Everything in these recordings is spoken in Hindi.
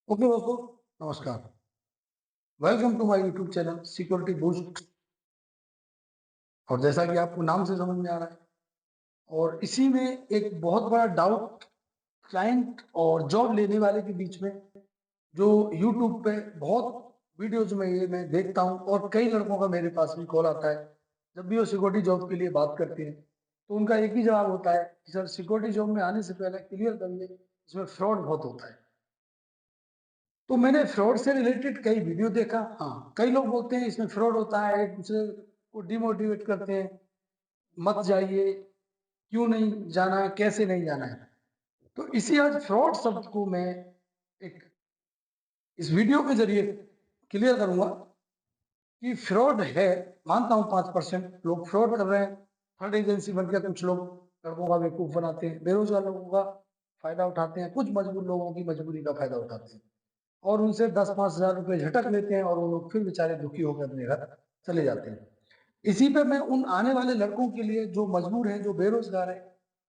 ओके दोस्तों, नमस्कार। Welcome to my YouTube channel security boost. और जैसा कि आपको नाम से समझ में आ रहा है, और इसी में एक बहुत बड़ा डाउट क्लाइंट और जॉब लेने वाले के बीच में, जो यूट्यूब पे बहुत वीडियोज में ये मैं देखता हूँ, और कई लड़कों का मेरे पास भी कॉल आता है जब भी वो सिक्योरिटी जॉब के लिए बात करते हैं। तो उनका एक ही जवाब होता है कि सर, सिक्योरिटी जॉब में आने से पहले क्लियर करिए, इसमें फ्रॉड बहुत होता है। तो मैंने फ्रॉड से रिलेटेड कई वीडियो देखा। हाँ, कई लोग बोलते हैं इसमें फ्रॉड होता है, एक दूसरे को डिमोटिवेट करते हैं, मत जाइए, क्यों नहीं जाना है, कैसे नहीं जाना है। तो इसी आज फ्रॉड शब्द को मैं एक इस वीडियो के जरिए क्लियर करूंगा कि फ्रॉड है। मानता हूं 5% लोग फ्रॉड कर रहे हैं, थर्ड एजेंसी बनकर कुछ लोग लड़कों का बेवकूफ बनाते हैं, बेरोजगार लोगों का फायदा उठाते हैं, कुछ मजबूर लोगों की मजबूरी का फायदा उठाते हैं, और उनसे 10-5 हजार रुपए झटक लेते हैं, और वो लोग फिर बेचारे दुखी होकर अपने घर चले जाते हैं। इसी पे मैं उन आने वाले लड़कों के लिए जो मजबूर हैं, जो बेरोजगार हैं,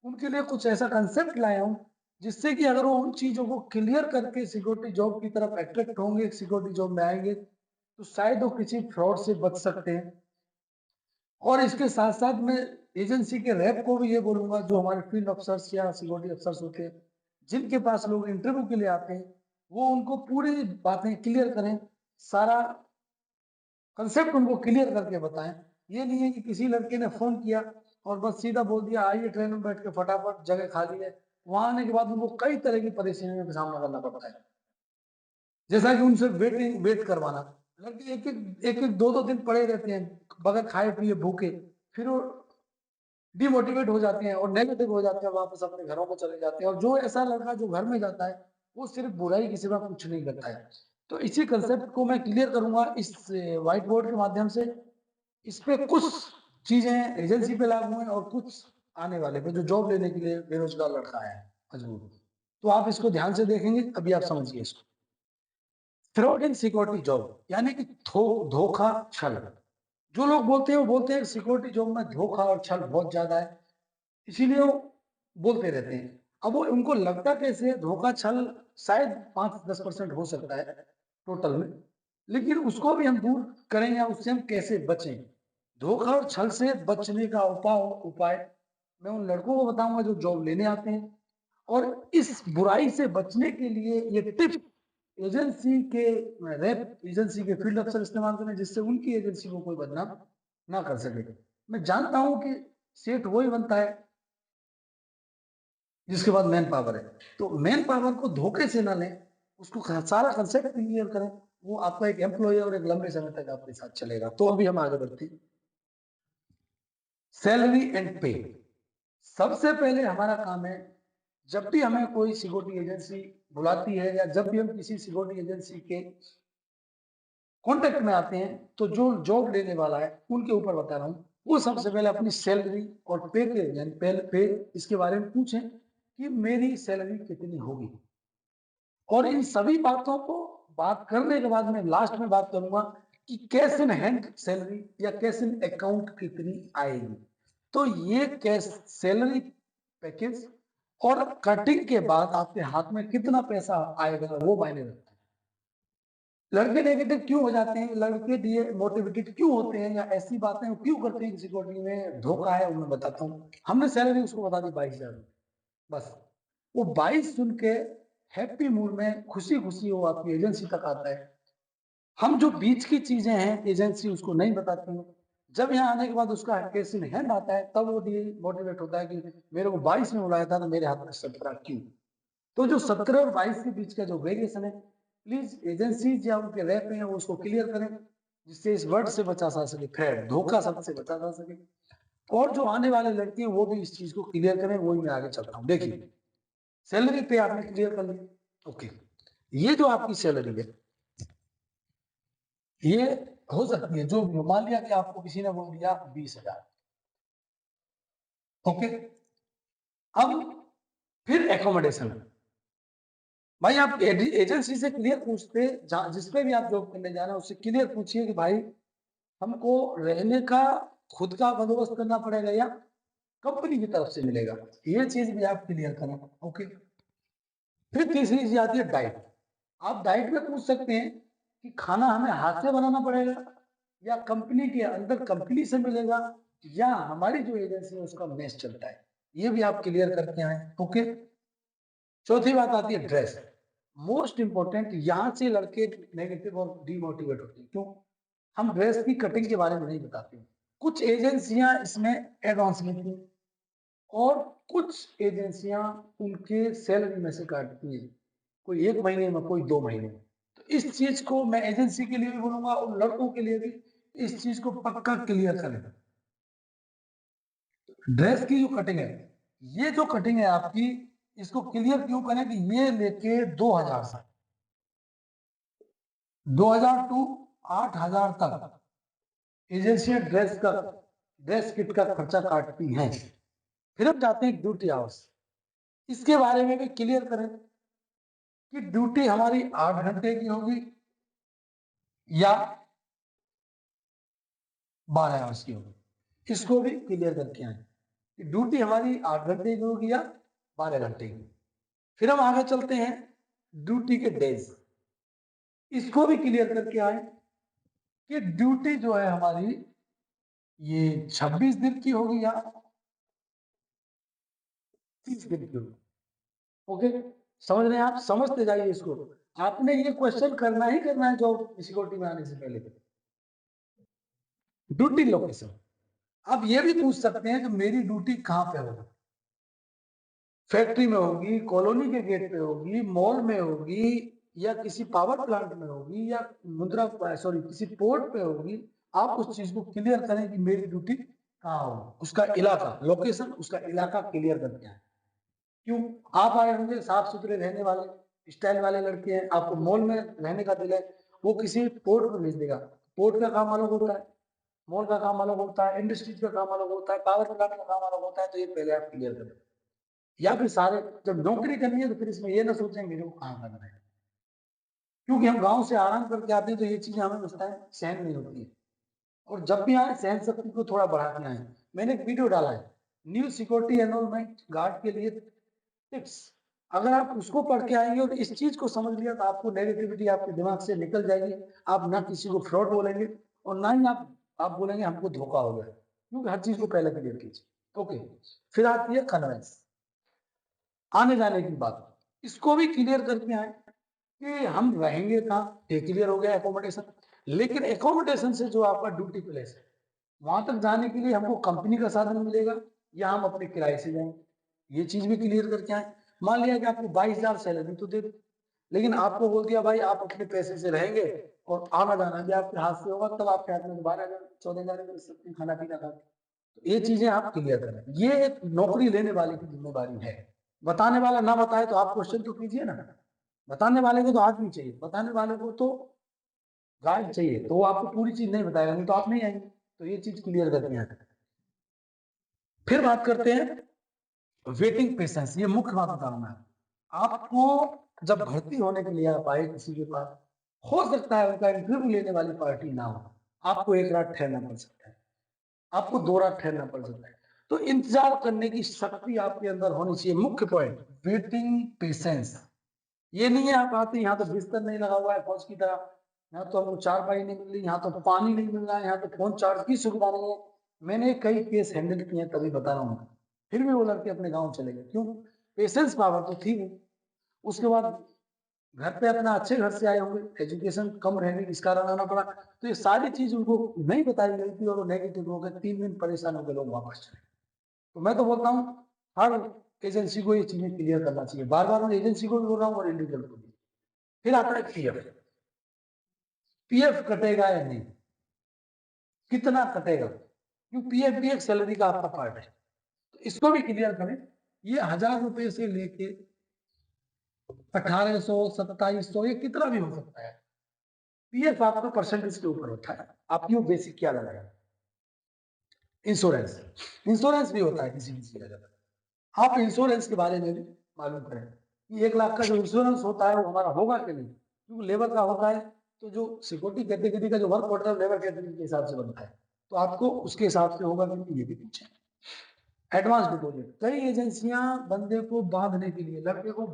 उनके लिए कुछ ऐसा कंसेप्ट लाया हूं, जिससे कि अगर वो उन चीजों को क्लियर करके सिक्योरिटी जॉब की तरफ अट्रैक्ट होंगे, सिक्योरिटी जॉब में आएंगे, तो शायद वो किसी फ्रॉड से बच सकते हैं। और इसके साथ साथ मैं एजेंसी के रैप को भी ये बोलूंगा, जो हमारे फील्ड अफसर्स या सिक्योरिटी अफसर्स होते हैं, जिनके पास लोग इंटरव्यू के लिए आते हैं, वो उनको पूरी बातें क्लियर करें, सारा कंसेप्ट उनको क्लियर करके बताएं। ये नहीं है कि किसी लड़के ने फोन किया और बस सीधा बोल दिया आइए ट्रेन में बैठ के, फटाफट जगह खाली है, वहां आने के बाद उनको कई तरह की परेशानियों का सामना करना पड़ता है। जैसा कि उनसे वेट करवाना, लड़के एक एक दो दो दिन पड़े रहते हैं बगैर खाए पिए भूखे, फिर वो डिमोटिवेट हो जाते हैं और नेगेटिव हो जाते हैं, वापस अपने घरों को चले जाते हैं। और जो ऐसा लड़का जो घर में जाता है, वो सिर्फ बुराई के सिवा कुछ नहीं करता है। तो इसी कंसेप्ट को मैं क्लियर करूंगा इस व्हाइट बोर्ड के माध्यम से। इस पे कुछ चीजें एजेंसी पे लागू हैं, और कुछ आने वाले पे जो जॉब लेने के लिए बेरोजगार लड़का है मजबूर। तो आप इसको ध्यान से देखेंगे, अभी आप समझिए इसको। फ्रॉड इन सिक्योरिटी जॉब यानी कि धोखा छल। जो लोग बोलते हैं वो बोलते हैं सिक्योरिटी जॉब में धोखा और छल बहुत ज्यादा है, इसीलिए वो बोलते रहते हैं। अब वो उनको लगता कैसे है, धोखा छल शायद 5-10% हो सकता है टोटल में, लेकिन उसको भी हम दूर करें, या उससे हम कैसे बचें। धोखा और छल से बचने का उपाय मैं उन लड़कों को बताऊंगा जो जॉब लेने आते हैं। और इस बुराई से बचने के लिए ये टिप एजेंसी के रैप एजेंसी के फील्ड अफसर इस्तेमाल करें, जिससे उनकी एजेंसी को कोई बदनाम ना कर सके। मैं जानता हूं कि सेठ वही बनता है जिसके बाद मैन पावर है। तो मैन पावर को धोखे से ना लें, उसको सारा कंसेप्ट क्लियर करें। वो आपका एक एम्प्लॉय और एक लंबे समय तक आपके साथ चलेगा। तो अभी हम आगे बढ़ते हैं। सैलरी एंड पे। सबसे पहले हमारा काम है, जब भी हमें कोई सिक्योरिटी एजेंसी बुलाती है, या जब भी हम किसी सिक्योरिटी एजेंसी के कॉन्टेक्ट में आते हैं, तो जो जॉब लेने वाला है उनके ऊपर बता रहा हूँ, वो सबसे पहले अपनी सैलरी और पे के यानी पे इसके बारे में पूछें कि मेरी सैलरी कितनी होगी। और इन सभी बातों को बात करने के बाद मैं लास्ट में बात करूंगा कि कैश इन हैंड सैलरी या कैश इन अकाउंट कितनी आएगी। तो ये कैश सैलरी पैकेज और कटिंग के बाद आपके हाथ में कितना पैसा आएगा वो मायने रखता है। लड़के नेगेटिव क्यों हो जाते हैं, लड़के डिमोटिवेटेड क्यों होते हैं, या ऐसी बातें क्यों करते हैं, सिक्योरिटी में धोखा है, वो मैं बताता हूँ। हमने सैलरी उसको बता दी 22,000, बस वो 22 सुन के हैप्पी मूड में खुशी खुशी वो आपकी एजेंसी तक आता है। हम जो बीच की चीजें हैं एजेंसी उसको नहीं बताती है। जब यहाँ आने के बाद उसका केस इन हैंड आता है, तब वो मोटिवेट होता है कि मेरे को 22 में बुलाया था तो मेरे हाथ में 17 क्यों। तो जो 17 और 22 के बीच का जो वेरिएशन है, प्लीज एजेंसी या उनके रैप हैं वो उसको क्लियर करें, जिससे इस वर्ड से बचा जा सके, फ्रेड धोखा शब्द से बचा जा सके। और जो आने वाले लड़के हैं वो भी इस चीज को क्लियर करें, वही मैं आगे चलता हूँ। देखिए, सैलरी पे आपने क्लियर कर लिया, ओके। ये जो आपकी सैलरी है, ये हो सकती है, जो मान लिया कि आपको किसी ने बोल दिया 20,000, ओके। अब फिर एकोमोडेशन, भाई आप एजेंसी से क्लियर पूछते, जिसपे भी आप जॉब करने जा रहे हैं उससे क्लियर पूछिए कि भाई हमको रहने का खुद का बंदोबस्त करना पड़ेगा या कंपनी की तरफ से मिलेगा, ये चीज भी आप क्लियर करें, ओके। फिर तीसरी चीज आती है डाइट। आप डाइट में पूछ सकते हैं कि खाना हमें हाथ से बनाना पड़ेगा या कंपनी के अंदर कंपनी से मिलेगा या हमारी जो एजेंसी है उसका मेस चलता है, ये भी आप क्लियर करके आए। ओके। चौथी बात आती है ड्रेस। मोस्ट इंपॉर्टेंट, यहाँ से लड़के नेगेटिव और डिमोटिवेट होते हैं। क्यों? हम ड्रेस की कटिंग के बारे में नहीं बताते। कुछ एजेंसियां इसमें एडवांस लेती हैं और कुछ एजेंसियां उनके सैलरी में से काटती हैं, कोई 1 महीने में, कोई 2 महीने में। तो इस चीज को मैं एजेंसी के लिए भी बोलूंगा और लड़कों के लिए भी इस चीज को पक्का क्लियर करें। ड्रेस की जो कटिंग है, ये जो कटिंग है आपकी, इसको क्लियर क्यों करें कि ये लेके 2000 से 2000 टू 8000 तक एजेंसियां ड्रेस किट का खर्चा काटती हैं। फिर हम जाते हैं ड्यूटी आवर्स। इसके बारे में भी क्लियर करें कि ड्यूटी हमारी 8 घंटे की होगी या 12 आवर्स की होगी। इसको भी क्लियर करके आए कि ड्यूटी हमारी 8 घंटे की होगी या 12 घंटे की। फिर हम आगे चलते हैं ड्यूटी के डेज, इसको भी क्लियर करके आए कि ड्यूटी जो है हमारी ये 26 दिन की होगी या 30 दिन की होगी। ओके, समझ रहे हैं आप? समझते जाइए इसको। आपने ये क्वेश्चन करना ही करना है जो सिक्योरिटी में आने से पहले। ड्यूटी लोकेशन, आप ये भी पूछ सकते हैं कि मेरी ड्यूटी कहाँ पे होगी। फैक्ट्री में होगी, कॉलोनी के गेट पे होगी, मॉल में होगी या किसी पावर प्लांट में होगी या किसी पोर्ट पे होगी। आप उस चीज को क्लियर करें कि मेरी ड्यूटी कहाँ होगी, उसका इलाका, लोकेशन, उसका इलाका क्लियर करके आए। क्यों? आप आए होंगे साफ सुथरे रहने वाले स्टाइल वाले लड़के हैं, आपको मॉल में रहने का दिल है, वो किसी पोर्ट में भेज देगा। पोर्ट का काम अलग होता है, मॉल का काम अलग होता है, इंडस्ट्रीज का काम अलग होता है, पावर प्लांट का काम अलग होता है। तो ये पहले आप क्लियर करें। या फिर सारे, जब नौकरी करनी है तो फिर इसमें ये ना सोचें मेरे को कहाँ करना है, क्योंकि हम गांव से आराम करके आते हैं तो ये चीजें हमें उस टाइम सहन नहीं होती है। और जब भी आए सहन शक्ति को थोड़ा बढ़ा के आए। मैंने एक वीडियो डाला है न्यू सिक्योरिटी एनरोलमेंट गार्ड के लिए टिप्स। अगर आप उसको पढ़ के आएंगे और इस चीज को समझ लिया तो आपको नेगेटिविटी आपके दिमाग से निकल जाएगी। आप ना किसी को फ्रॉड बोलेंगे और ना ही आप बोलेंगे हमको धोखा हो गया, क्योंकि हर चीज को पहले क्लियर कीजिए। ओके। फिर आती है कन्वेंस, आने जाने की बात। इसको भी क्लियर करके आए कि हम रहेंगे कहाँ, ये क्लियर हो गया एकोमोडेशन। लेकिन एकोमोडेशन से जो आपका ड्यूटी प्लेस है वहां तक जाने के लिए हमको कंपनी का साधन मिलेगा या हम अपने किराए से जाएंगे, ये चीज भी क्लियर करके आए। मान लिया कि आपको 22,000 सैलरी तो दे दो, लेकिन आपको बोल दिया भाई आप अपने पैसे से रहेंगे और आना जाना भी आपके हाथ से होगा, तब आपके हाथ में 12,000 14,000 कर सकते हैं खाना पीना खा के। तो ये चीजें आप क्लियर करें, ये एक नौकरी लेने वाले की जिम्मेदारी है। बताने वाला ना बताए तो आप क्वेश्चन तो कीजिए ना। बताने वाले को तो आदमी चाहिए, बताने वाले को तो गाइड चाहिए, तो वो आपको पूरी चीज नहीं बताएगा, नहीं तो आप नहीं आएंगे। तो ये चीज क्लियर करनी है। फिर बात करते हैं वेटिंग पेशेंस, ये मुख्य बात बता रहा हूं मैं आपको। जब भर्ती होने के लिए आप आए किसी के पास, हो सकता है उनका इंटरव्यू लेने वाली पार्टी ना हो, आपको एक रात ठहरना पड़ सकता है, आपको 2 रात ठहरना पड़ सकता है। तो इंतजार करने की शक्ति आपके अंदर होनी चाहिए। मुख्य पॉइंट वेटिंग पेशेंस। ये नहीं है आप आते यहाँ तो बिस्तर नहीं लगा हुआ है फौज की तरह, यहाँ तो हमको चारपाई नहीं मिल रही, यहाँ तो पानी नहीं मिल रहा है, यहाँ तो फोन चार्ज की सुविधा नहीं है। मैंने कई केस हैंडल किए हैं, तभी बता रहा हूँ। फिर भी वो लड़के अपने गांव चले गए, क्यों? पेशेंस पावर तो थी नहीं। उसके बाद घर पे अपना अच्छे घर से आए होंगे, एजुकेशन कम रहने इस कारण आना पड़ा। तो ये सारी चीज उनको नहीं बताई गई थी और वो नेगेटिव हो गए, 3 दिन परेशान हो गए, लोग वापस चले। तो मैं तो बोलता हूँ हर एजेंसी को ये चीजें क्लियर करना चाहिए। बार बार मैं एजेंसी को भी बोल रहा हूँ और इंडिविजुअल को भी। फिर आता है पीएफ। पीएफ कटेगा या नहीं, कितना कटेगा, क्यों? पीएफ भी एक सैलरी का आपका पार्ट है। तो इसको भी क्लियर करें। ये 1,000 रुपए से लेके 1,800 2,700 ये कितना भी हो सकता है। पीएफ आपका परसेंटेज के ऊपर होता है, आपकी वो बेसिक क्या लगाया। इंश्योरेंस, इंश्योरेंस भी होता है किसी किसी जगह। आप इंश्योरेंस के बारे में भी मालूम करें कि 1 लाख का जो इंश्योरेंस होता है वो हमारा होगा कि नहीं, क्योंकि लेबर का होता है। तो जो सिक्योरिटी कैटेगरी का जो वर्क ऑर्डर है लेबर कैटेगरी के हिसाब से बनता है, तो आपको उसके हिसाब से होगा कि नहीं, ये भी पूछे। एडवांस डिपॉजिट, कई एजेंसियां बंदे को बांधने के लिए, लड़के को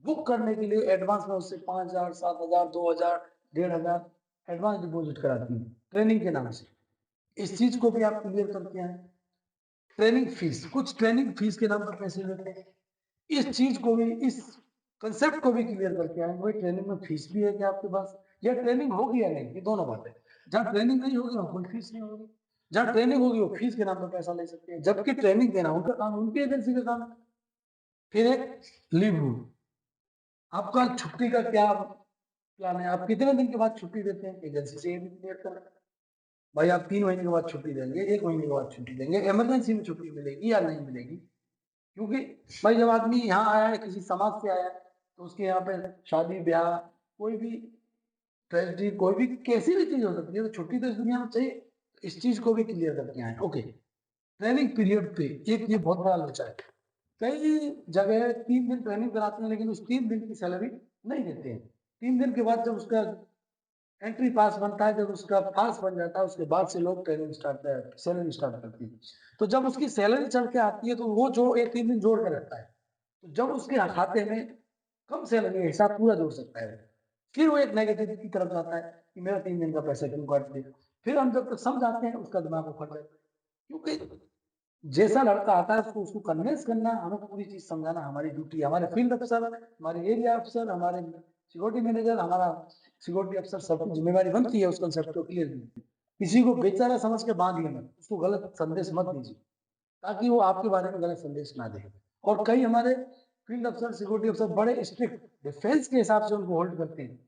बुक करने के लिए एडवांस में उससे 5,000, 7,000, 2,000, 1,500 एडवांस डिपॉजिट कराती है ट्रेनिंग के नाम से। इस चीज को भी आप क्लियर करके आए। ट्रेनिंग फीस, कुछ ट्रेनिंग फीस के नाम पर पैसे लेते हैं, इस चीज को भी, इस कंसेप्ट को भी क्लियर करके आए। भाई ट्रेनिंग में फीस भी है क्या आपके पास, या ट्रेनिंग होगी या नहीं, ये दोनों बातें। जहाँ ट्रेनिंग नहीं होगी वहाँ कोई फीस नहीं होगी, जहाँ ट्रेनिंग होगी वो फीस के नाम पर पैसा ले सकते हैं, जबकि ट्रेनिंग देना उनका काम, उनकी एजेंसी का काम है। फिर एक लीव रूल, आपका छुट्टी का क्या प्लान है, आप कितने दिन के बाद छुट्टी देते हैं, एजेंसी से ये भी क्लियर करना है। भाई आप 3 महीने के बाद छुट्टी देंगे, 1 महीने के बाद छुट्टी देंगे, इमरजेंसी में छुट्टी मिलेगी या नहीं मिलेगी। क्योंकि भाई जब आदमी यहाँ आया है, किसी समाज से आया है, तो उसके यहाँ पे शादी ब्याह, कोई भी ट्रेजिडी, कोई भी कैसी भी चीज हो सकती है, तो छुट्टी तो इस दुनिया में चाहिए। इस चीज को भी क्लियर करके आए। ओके, ट्रेनिंग पीरियड पे एक ये बहुत बड़ा लोचा है। कई जगह 3 दिन ट्रेनिंग कराते हैं, लेकिन उस 3 दिन की सैलरी नहीं देते हैं। 3 दिन के बाद जब उसका एंट्री पास बनता है, जब उसका पास बन जाता है, उसके बाद से लोग ट्रेनिंग स्टार्ट, सैलरी स्टार्ट करती है। तो जब उसकी सैलरी चढ़ के आती है, तो वो जो एक 3 दिन जोड़ के रखता है, तो जब उसके खाते में कम सैलरी है, हिसाब पूरा जोड़ सकता है, फिर वो एक नेगेटिव की तरफ जाता है कि मेरा 3 दिन का पैसा क्यों काट दिया। फिर हम जब तक समझाते हैं, उसका दिमाग उखड़ जाता है। क्योंकि जैसा लड़का आता है उसको उसको कन्विंस करना, हमें पूरी चीज समझाना हमारी ड्यूटी है। हमारे फील्ड अफसर, हमारे एरिया अफसर, हमारे सिक्योरिटी मैनेजर, हमारा सिक्योरिटी अफसर, सबकी जिम्मेवारी बनती है उस कंसेप्ट को क्लियर करने की। किसी को बेचारा समझ के बांध लेना, उसको गलत संदेश मत दीजिए, ताकि वो आपके बारे में गलत संदेश ना दे। और कई हमारे फील्ड अफसर, सिक्योरिटी अफसर बड़े स्ट्रिक्ट डिफेंस के हिसाब से उनको होल्ड करते हैं।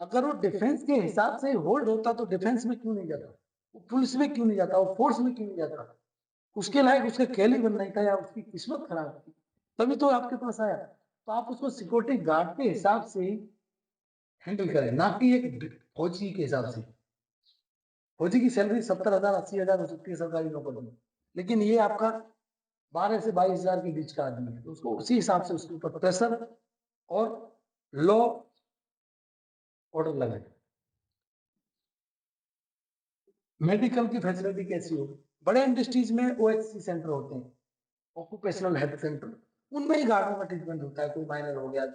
अगर वो डिफेंस के हिसाब से होल्ड होता तो डिफेंस में क्यों नहीं जाता, वो पुलिस में क्यों नहीं जाता, वो फोर्स में क्यों नहीं जाता, उसके लायक उसका कैलिबर नहीं था, या उसकी किस्मत खराब थी, तभी तो आपके पास आया। तो आप उसको सिक्योरिटी गार्ड के हिसाब से ही हैंडल करें, ना कि एक फौजी के हिसाब से। फौजी की सैलरी 70,000, 80,000 हो सकती है सरकारी नौकरी में, लेकिन ये आपका 12 से 22,000 के बीच का आदमी है, तो उसको उसी हिसाब से उसके ऊपर प्रेशर और लॉ ऑर्डर लगाए। मेडिकल की फैसिलिटी कैसी हो, बड़े इंडस्ट्रीज में ओएचसी सेंटर होते हैं, ऑक्यूपेशनल हेल्थ सेंटर, उनमें ही गार्डों का ट्रीटमेंट होता है। कोई माइनर हो गया,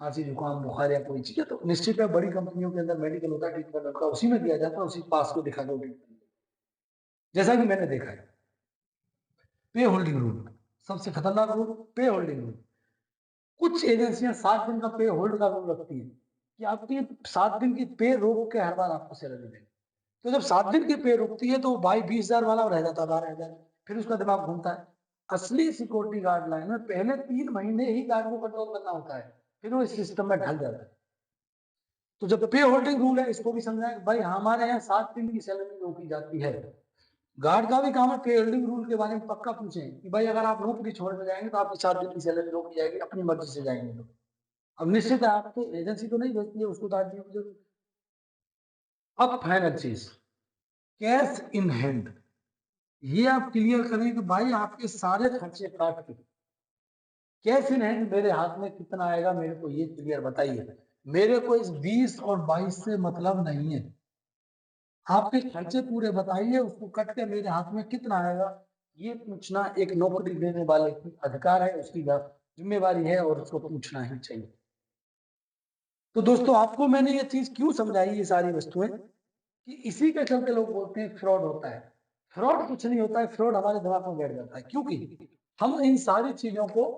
खांसी जुकाम बुखार या कोई चीज है, तो निश्चित है बड़ी कंपनियों के अंदर मेडिकल होता है, ट्रीटमेंट होता है, उसी में दिया जाता है, उसी पास को दिखा दो ट्रीटमेंट। जैसा कि मैंने देखा है, पे होल्डिंग रूल सबसे खतरनाक रूल, पे होल्डिंग रूल। कुछ एजेंसियां 7 दिन का पे होल्ड का रूल रखती है कि आपकी 7 दिन की पे रोक के हर बार आपको सैलरी देंगे। तो जब 7 दिन की पे रुकती है, तो भाई 20,000 वाला रह जाता है 12,000, फिर उसका दिमाग घूमता है। असली सिक्योरिटी गाइडलाइन में पहले 3 महीने ही गार्ड को कंट्रोल करना होता है, फिर वो इस सिस्टम में ढल जाता है। तो जब पे होल्डिंग रूल है, इसको भी समझाएं भाई, हमारे यहाँ 7 दिन की सैलरी रोकी जाती है। गार्ड का भी काम है पे होल्डिंग रूल के बारे में पक्का पूछें कि भाई अगर आप नौकरी छोड़ के जाएंगे तो आपकी 7 दिन की सैलरी रोकी जाएगी, अपनी मर्जी से जाएंगे तो। अब निश्चित है आपको एजेंसी तो नहीं भेजती है, उसको तो आदमी की जरूरत है। अब फाइनल चीज, कैश इन हैंड, ये आप क्लियर करें कि भाई आपके सारे खर्चे काट के कैश इन हैंड मेरे हाथ में कितना आएगा, मेरे को ये क्लियर बताइए। मेरे को इस 20 और 22 से मतलब नहीं है, आपके खर्चे पूरे बताइए, उसको कट के मेरे हाथ में कितना आएगा, ये पूछना एक नौकरी देने वाले की अधिकार है, उसकी जिम्मेवारी है, और उसको पूछना ही चाहिए। तो दोस्तों आपको मैंने ये चीज क्यों समझाई, ये सारी वस्तुएं, कि इसी के चलते लोग बोलते हैं फ्रॉड होता है। फ्रॉड कुछ नहीं होता है, फ्रॉड हमारे दिमाग में बैठ जाता है, क्योंकि हम इन सारी चीजों को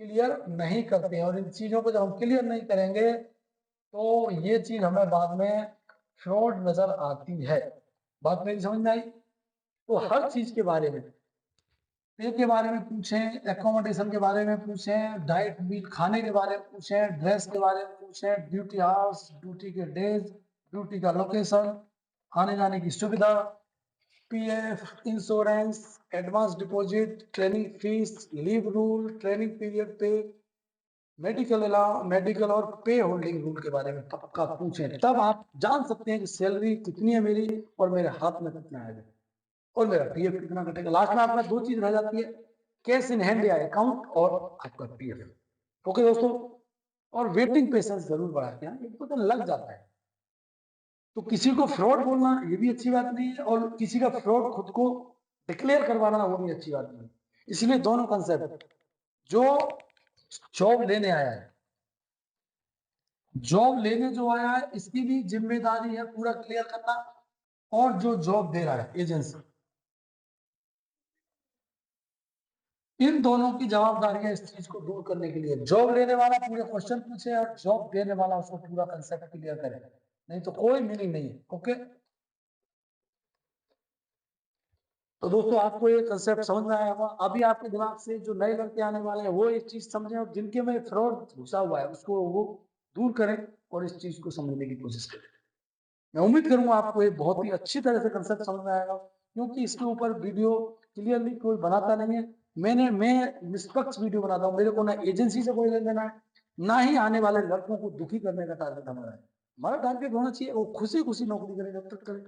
क्लियर नहीं करते हैं, और इन चीजों को जब हम क्लियर नहीं करेंगे, तो ये चीज हमें बाद में फ्रॉड नजर आती है। बात मेरी समझ में आई। तो हर चीज के बारे में, पे के बारे में पूछें, एकोमोडेशन के बारे में पूछें, डाइट बिल खाने के बारे में पूछें, ड्रेस के बारे में पूछें, ड्यूटी आवर्स, ड्यूटी के डेज, ड्यूटी का लोकेशन, आने जाने की सुविधा, PF, insurance, advance deposit, training fees, leave rule, training period पे, मेडिकल और पे होल्डिंग रूल के बारे में पक्का पूछें, तब आप जान सकते हैं कि सैलरी कितनी है मेरी, और मेरे हाथ में कितना आएगा, और मेरा पीएफ कितना कटेगा। लास्ट में आपका 2 चीज रह जाती है, कैश इन हैंड या अकाउंट, और आपका पीएफ। ओके दोस्तों, और वेटिंग पेशेंस जरूर बढ़ाते हैं, एक तो लग जाता है। तो किसी को फ्रॉड बोलना ये भी अच्छी बात नहीं है, और किसी का फ्रॉड खुद को डिक्लेयर करवाना वो भी अच्छी बात नहीं है। इसलिए दोनों कंसेप्ट, जो जॉब लेने आया है जॉब लेने जो आया है इसकी भी जिम्मेदारी है पूरा क्लियर करना, और जो जॉब दे रहा है एजेंसी, इन दोनों की जवाबदारी है इस चीज को दूर करने के लिए। जॉब लेने वाला पूरे क्वेश्चन पूछे और जॉब देने वाला उसको पूरा कंसेप्ट क्लियर करे, नहीं तो कोई मीनिंग नहीं है। ओके, तो दोस्तों आपको ये कंसेप्ट समझ में आया होगा। अभी आपके दिमाग से जो नए लड़के आने वाले हैं वो एक चीज समझें, और जिनके में फ्रॉड घुसा हुआ है उसको वो दूर करें और इस चीज को समझने की कोशिश करें। मैं उम्मीद करूंगा आपको ये बहुत ही अच्छी तरह से कंसेप्ट समझ में आएगा, क्योंकि इसके ऊपर वीडियो क्लियरली कोई बनाता नहीं है। मैं निष्पक्ष वीडियो बनाता हूँ, मेरे को ना एजेंसी से कोई लेना देना है, ना ही आने वाले लड़कों को दुखी करने का टारगेट हमारा है। हमारा टारगेट होना चाहिए वो खुशी खुशी नौकरी करे जब तक करे,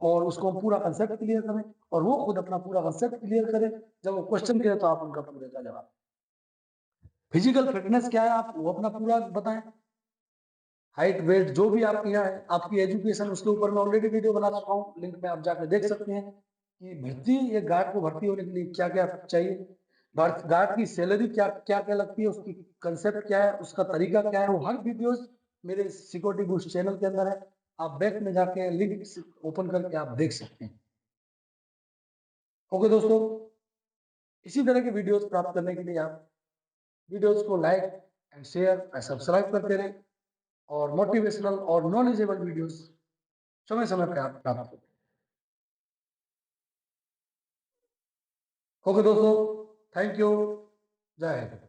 और उसको हम पूरा कंसेप्ट क्लियर करें, और वो खुद अपना पूरा कंसेप्ट क्लियर करे। जब वो क्वेश्चन करे तो आप उनका पूरे का जवाब। फिजिकल फिटनेस क्या है आप वो अपना पूरा बताएं, हाइट वेट जो भी आपके यहाँ है, आपकी एजुकेशन, उसके ऊपर मैं ऑलरेडी वीडियो बना चुका हूँ, लिंक में आप जाकर देख सकते हैं कि भर्ती, ये गार्ड को भर्ती होने के लिए क्या क्या चाहिए, गार्ड की सैलरी क्या क्या क्या लगती है, उसकी कंसेप्ट क्या है, उसका तरीका क्या है, वो हर वीडियोस मेरे सिक्योरिटी बूस्ट चैनल के अंदर है। आप बैक में जाके लिंक ओपन करके आप देख सकते हैं। ओके दोस्तों, इसी तरह के वीडियोस प्राप्त करने के लिए आप वीडियोस को like and share and subscribe करते रहें, और मोटिवेशनल और नॉलेजेबल वीडियोस समय समय पर आप प्राप्त होते हैं। ओके दोस्तों, थैंक यू, जय हिंद।